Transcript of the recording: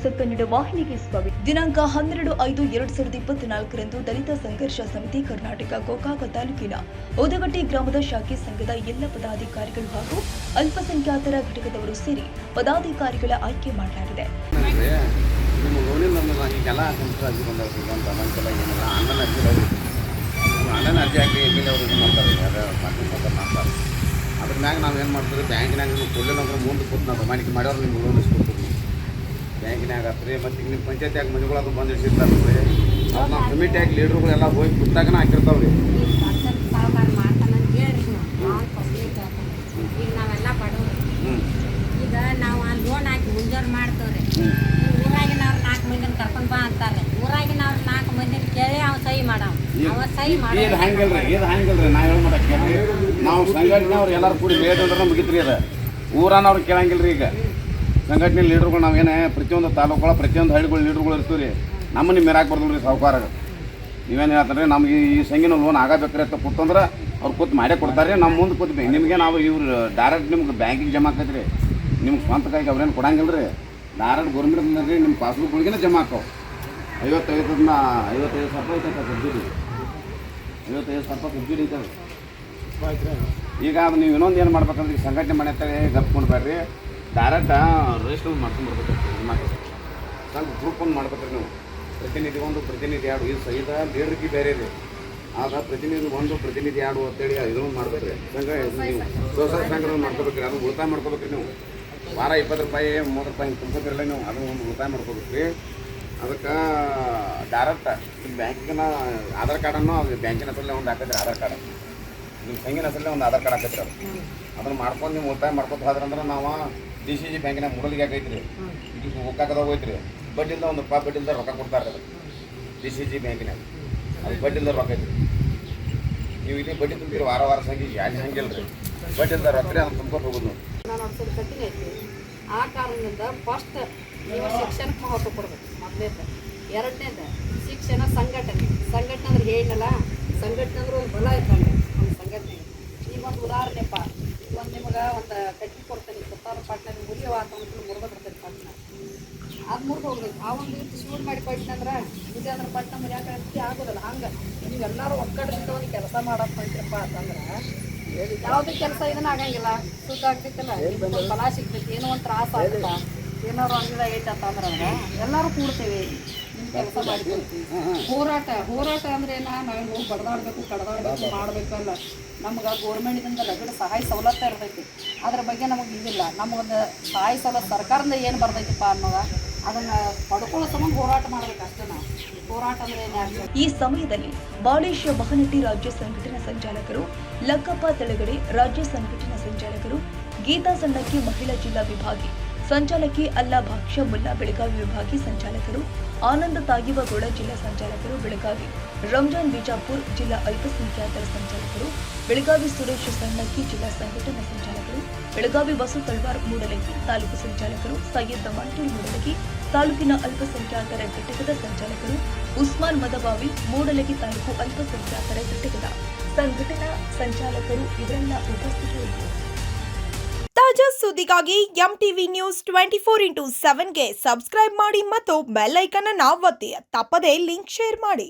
News Kannada ವಾಹಿನಿಗೆ ಸ್ವಾಗತ. ದಿನಾಂಕ 12/5/2024ರಂದು ದಲಿತ ಸಂಘರ್ಷ ಸಮಿತಿ ಕರ್ನಾಟಕ ಗೋಕಾಕ ತಾಲೂಕಿನ ಓದಗಟ್ಟಿ ಗ್ರಾಮದ ಶಾಖೆ ಸಂಘದ ಎಲ್ಲ ಪದಾಧಿಕಾರಿಗಳು ಹಾಗೂ ಅಲ್ಪಸಂಖ್ಯಾತರ ಘಟಕದವರು ಸೇರಿ ಪದಾಧಿಕಾರಿಗಳ ಆಯ್ಕೆ ಮಾಡಲಾಗಿದೆ. ಅದ್ರ ಮ್ಯಾಗ ನಾವು ಏನು ಮಾಡ್ತೀವಿ, ಬ್ಯಾಂಕಿನಾಗ ನೀವು ಕೊಡಲಿಲ್ಲ ಮುಂದೆ ಕೂತು ನಾವು ದಮಾಣಿಕೆ ಮಾಡೋರು ನಿಮ್ಗೆ ಲೋನ್ ಇಸ್ಕೊಡ್ತೀವಿ. ಬ್ಯಾಂಕಿನಾಗ ಹತ್ರಿ ಮತ್ತು ಈಗ ನಿಮ್ಮ ಪಂಚಾಯತಿಯಾಗ ಮನೆಗಳದು ಬಂದು ಇಟ್ಟಿರ್ತಾರೆ ರೀ. ಅದು ನಾವು ಕಮಿಟಿಯಾಗಿ ಲೀಡ್ರುಗಳೆಲ್ಲ ಹೋಗಿ ಕುತ್ತಾಗನ ಹಾಕಿರ್ತಾವೆ ರೀ. ಈಗ ನಾವೆಲ್ಲ ಬಡವರು, ಈಗ ನಾವು ಆ ಲೋನ್ ಹಾಕಿ ಮುಂಜಾನೆ ಮಾಡ್ತೇವ್ರಿ. ಊರಾಗಿನವ್ರು 4 ಮಂದಿನ ಕರ್ಕೊಂಡು ಬಾ ಅಂತಾರೆ. ಊರಾಗಿನವ್ರು 4 ಮಂದಿನ ಕೇಳಿ ಅವ ಸಹಿ ಮಾಡವ, ಅವ ಸಹಿ ಮಾಡಿ. ಇದು ಹಂಗಿಲ್ರಿ ನಾ ಹೇಳಿ ಮಾಡಕ್ಕೆ ನಾವು ಸಂಘಟನೆಯವ್ರು ಎಲ್ಲರೂ ಕೂಡಿ ಬೇಡಂದ್ರೆ ಮುಗಿತ್ರಿ. ಅದು ಊರನವ್ರು ಕೇಳಂಗಿಲ್ಲ ರೀ. ಈಗ ಸಂಘಟನೆ ಲೀಡ್ರುಗಳು ನಾವೇನೇ ಪ್ರತಿಯೊಂದು ತಾಲೂಕುಗಳ ಪ್ರತಿಯೊಂದು ಹಳ್ಳಿಗಳು ಲೀಡ್ರುಗಳು ಇರ್ತೀವಿ ರೀ. ನಮ್ಮನ್ನು ಮೆರಾಕ್ ಬರ್ದಲ್ರಿ ಸಾಹುಕಾರ. ನೀವೇನು ಹೇಳ್ತಾರೆ ನಮ್ಗೆ ಈ ಸಂಘಿನ ಲೋನ್ ಆಗಬೇಕ್ರಿ ಅಂತ ಕೂತಂದ್ರೆ ಅವ್ರು ಕೂತು ಮಾಡೇ ಕೊಡ್ತಾರೆ. ನಮ್ಮ ಮುಂದೆ ಕೂತ್ಬೇಕು ನಿಮಗೆ ನಾವು ಇವ್ರು ಡೈರೆಕ್ಟ್ ನಿಮ್ಗೆ ಬ್ಯಾಂಕಿಗೆ ಜಮಾ ಆಕೈತೆ ರೀ. ನಿಮ್ಗೆ ಸ್ವಂತ ಕೈಗೆ ಅವ್ರೇನು ಕೊಡಂಗಿಲ್ಲ ರೀ. ಡೈರೆಕ್ಟ್ ಗೌರ್ಮೆಂಟ್ ರೀ ನಿಮ್ಮ ಪಾಸ್ಬುಕ್ಗಳಿಗೇ ಜಮಾ ಹಾಕವು. 55 ಸಾವಿರ ರೂಪಾಯಿ ಐತೆ ಸಬ್ಸಿಡಿ. 55 ಸಾವಿರ ರೂಪಾಯಿ ಸಬ್ಸಿಡಿ ಐತೆ. ಈಗ ಅದು ನೀವು ಇನ್ನೊಂದು ಏನು ಮಾಡ್ಬೇಕಂದ್ರೆ ಈಗ ಸಂಘಟನೆ ಮಾಡಿ ಅಂತ ಗಪ್ಕೊಂಡು ಬೇಡ್ರಿ. ಡೈರೆಕ್ಟ್ ರಿಜಿಸ್ಟರ್ ಮಾಡ್ಕೊಂಡ್ಬರ್ಬೇಕು. ಸ್ವಲ್ಪ ಗ್ರೂಪ್ ಒಂದು ಮಾಡ್ಬೇಕ್ರಿ ನೀವು. ಪ್ರತಿನಿಧಿ 1 ಪ್ರತಿನಿಧಿ 2 ಇದು ಸಹಿತ ಲೀಡ್ರಿಗೆ ಬೇರೆ ರೀ. ಆಗ ಪ್ರತಿನಿಧಿ 1 ಪ್ರತಿನಿಧಿ 2 ಅಂತೇಳಿ ಇದನ್ನು ಮಾಡ್ಬೇಕ್ರಿ. ಸಂಘ ನೀವು ಸ್ವಸಹಾಯ ಸಂಘವನ್ನು ಮಾಡ್ಕೋಬೇಕ್ರಿ. ಅದು ಉಳಿತಾಯ ಮಾಡ್ಕೋಬೇಕ್ರಿ. ನೀವು ವಾರ 20 ರೂಪಾಯಿ 30 ರೂಪಾಯಿ ತುಂಬಿರಲ್ಲ. ನೀವು ಅದನ್ನು ಒಂದು ಉಳಿತಾಯ ಮಾಡ್ಕೋಬೇಕ್ರಿ. ಅದಕ್ಕೆ ಡೈರೆಕ್ಟ್ ನಿಮ್ಮ ಬ್ಯಾಂಕಿನ ಆಧಾರ್ ಕಾರ್ಡನ್ನು ಅದು ಬ್ಯಾಂಕಿನ ಹೆಸರಲ್ಲೇ ಒಂದು ಹಾಕೈತ್ರಿ. ಆಧಾರ್ ಕಾರ್ಡ್ ನಿಮ್ಮ ಸಂಘಿನ ಹೆಸರಲ್ಲೇ ಒಂದು ಆಧಾರ್ ಕಾರ್ಡ್ ಹಾಕೈತ್ರಿ. ಅದನ್ನು ಮಾಡ್ಕೊಂಡು ನೀವು ಉಳಿತಾಯ ಮಾಡ್ಕೊತ ಹೋದ್ರಂದ್ರೆ ನಾವು DCG ಬ್ಯಾಂಕಿನಾಗ ಮೂಡಲಿಗೆ ಹಾಕೈತ್ರಿ. ಈಗ ಹೋಗಾಕದಾಗ ಹೋಯ್ತು ರೀ. ಬಡ್ಡಿಲ್ದ ಒಂದು ರೂಪಾಯಿ ಬಡ್ಡಿಲ್ದ ರೊಕ್ಕ ಕೊಡ್ತಾರೆ ಅದು DCG ಬ್ಯಾಂಕಿನಾಗ. ಅದು ಬಡ್ಡಿಲ್ದ ರೊಕ್ಕ ಐತ್ರಿ. ನೀವು ಇಲ್ಲಿ ಬಡ್ಡಿ ತುಂಬಿರಿ ವಾರ ಸಂಘಿ ಅಲ್ಲಿ ಹಂಗಿಲ್ಲ ರೀ. ಬಡ್ಡಿಲ್ದ ರೊಕ್ಕ ರೀ. ಅದನ್ನು ತುಂಬ್ಕೊಂಡು ಹೋಗೋದು ನಾನು ಅನ್ಸೋದು ಕಠಿಣ ಐತಿ. ಆ ಕಾರಣದಿಂದ ಫಸ್ಟ್ ನೀವು ಶಿಕ್ಷಣಕ್ಕೆ ಮಹತ್ವ ಕೊಡ್ಬೇಕು. ಮೊದಲನೇದು. ಎರಡನೇದು ಶಿಕ್ಷಣ ಸಂಘಟನೆ ಅಂದ್ರೆ ಹೇಳಿನಲ್ಲ, ಸಂಘಟನೆ ಅಂದ್ರೆ ಒಂದು ಬಲ ಇದ್ದಂಗೆ ಒಂದು ಸಂಘಟನೆ. ಈಗ ಒಂದು ಉದಾಹರಣೆಪ್ಪ, ಒಂದು ನಿಮಗೆ ಒಂದು ಕಟ್ಟಿ ಕೊಡ್ತೇನೆ, 70 ಪಾಟ್ನ ಮುರಿಯೋ ಆತಂದ್ರೆ ಮುರಿದ ಬರ್ತೈತೆ ಪಟ್ನ. ಅದು ಮುರಿದು ಹೋಗ್ಬೇಕು. ಆ ಒಂದು ರೀತಿ ಶೂಟ್ ಮಾಡಿ ಪಟ್ನಂದ್ರೆ ಮುದಿ ಅಂದ್ರೆ ಪಟ್ನ ಮುರಿಯಾಕೆ ಆಗೋದಿಲ್ಲ. ಹಂಗೆ ನೀವೆಲ್ಲರೂ ಒಕ್ಕಡದಿಂದ ಒಂದು ಕೆಲಸ ಮಾಡಕ್ಕೆ ಹೊಂಟಿರಪ್ಪ ಅಂತಂದ್ರೆ ಯಾವುದೇ ಕೆಲಸ ಇದನ್ನ ಆಗಂಗಿಲ್ಲ. ಸುದ್ದ ಆಗ್ತೈತಿಲ್ಲ, ಫಲ ಸಿಗ್ತೈತಿ, ಏನೋ ಒಂದು ತ್ರಾಸ ಆಗುತ್ತಾ, ಏನಾದ್ರು ಅಂಗದ ಐತೆ ಅಂತಂದ್ರೆ ಎಲ್ಲರೂ ಕೂಡ್ತೇವೆ, ನಿಮ್ಮ ಕೆಲಸ ಮಾಡಿಕೊಡ್ತೀವಿ. ಹೋರಾಟ ಅಂದ್ರೆ ನಾವೇನು ಹೋಗಿ ಬಡ್ದಾಡ್ಬೇಕು ಕಡ್ದಾಡ್ಬೇಕು ಮಾಡಬೇಕಲ್ಲ. ನಮ್ಗೆ ಗೋರ್ಮೆಂಟಿಂದ ರಗಡ ಸಹಾಯ ಸವಲತ್ತು ಇರ್ತೈತಿ. ಅದ್ರ ಬಗ್ಗೆ ನಮಗೆ ಇದಿಲ್ಲ. ನಮಗೊಂದು ಸಹಾಯ ಸವಲತ್ತು ಸರ್ಕಾರದಿಂದ ಏನು ಬರ್ತೈತಿಪ್ಪ ಅನ್ನೋದ ಅದನ್ನು ಪಡ್ಕೊಳ್ಳೋ ಸಂಬಂಧ ಹೋರಾಟ ಮಾಡ್ಬೇಕು ಅಷ್ಟೇ. ನಾವು ಹೋರಾಟ ಅಂದ್ರೆ ಏನು? ಈ ಸಮಯದಲ್ಲಿ ಬಾಳೇಶ ಬಹನಟ್ಟಿ ರಾಜ್ಯ ಸಂಘಟನಾ ಸಂಚಾಲಕರು, ಲಕ್ಕಪ್ಪ ತೆಳಗಡೆ ರಾಜ್ಯ ಸಂಘಟನಾ ಸಂಚಾಲಕರು, ಗೀತಾ ಸಣ್ಣಕ್ಕಿ ಮಹಿಳಾ ಜಿಲ್ಲಾ ವಿಭಾಗಿ ಸಂಚಾಲಕಿ, ಅಲ್ಲಾ ಭಾಕ್ಷ ಮುಲ್ಲಾ ಬೆಳಗಾವಿ ವಿಭಾಗಿ ಸಂಚಾಲಕರು, ಆನಂದ ತಾಗಿವಗೌಡ ಜಿಲ್ಲಾ ಸಂಚಾಲಕರು ಬೆಳಗಾವಿ, ರಂಜಾನ್ ಬಿಜಾಪುರ್ ಜಿಲ್ಲಾ ಅಲ್ಪಸಂಖ್ಯಾತರ ಸಂಚಾಲಕರು ಬೆಳಗಾವಿ, ಸುರೇಶ್ ಸಣ್ಣಕ್ಕಿ ಜಿಲ್ಲಾ ಸಂಘಟನಾ ಸಂಚಾಲಕರು ಬೆಳಗಾವಿ, ಬಸು ತಳವಾರ್ ಮೂಡಲಗಿ ತಾಲೂಕು ಸಂಚಾಲಕರು, ಸೈಯದ್ ಮಂಟೂರ್ ಮೂಡಲಗಿ ತಾಲೂಕಿನ ಅಲ್ಪಸಂಖ್ಯಾತರ ಘಟಕದ ಸಂಚಾಲಕರು, ಉಸ್ಮಾನ್ ಮದಬಾವಿ ಮೂಡಲಗಿ ತಾಲೂಕು ಅಲ್ಪಸಂಖ್ಯಾತರ ಘಟಕದ ಸಂಘಟನಾ ಸಂಚಾಲಕರು ಇವರೆಲ್ಲ ಉಪಸ್ಥಿತರಿದ್ದರು. ತಾಜಾ ಸುದ್ದಿಗಾಗಿ MTV ನ್ಯೂಸ್ 24x7ಗೆ ಸಬ್ಸ್ಕ್ರೈಬ್ ಮಾಡಿ ಮತ್ತು ಬೆಲ್ ಐಕಾನ್ ಅನ್ನು ಒತ್ತಿ. ತಪ್ಪದೇ ಲಿಂಕ್ ಶೇರ್ ಮಾಡಿ.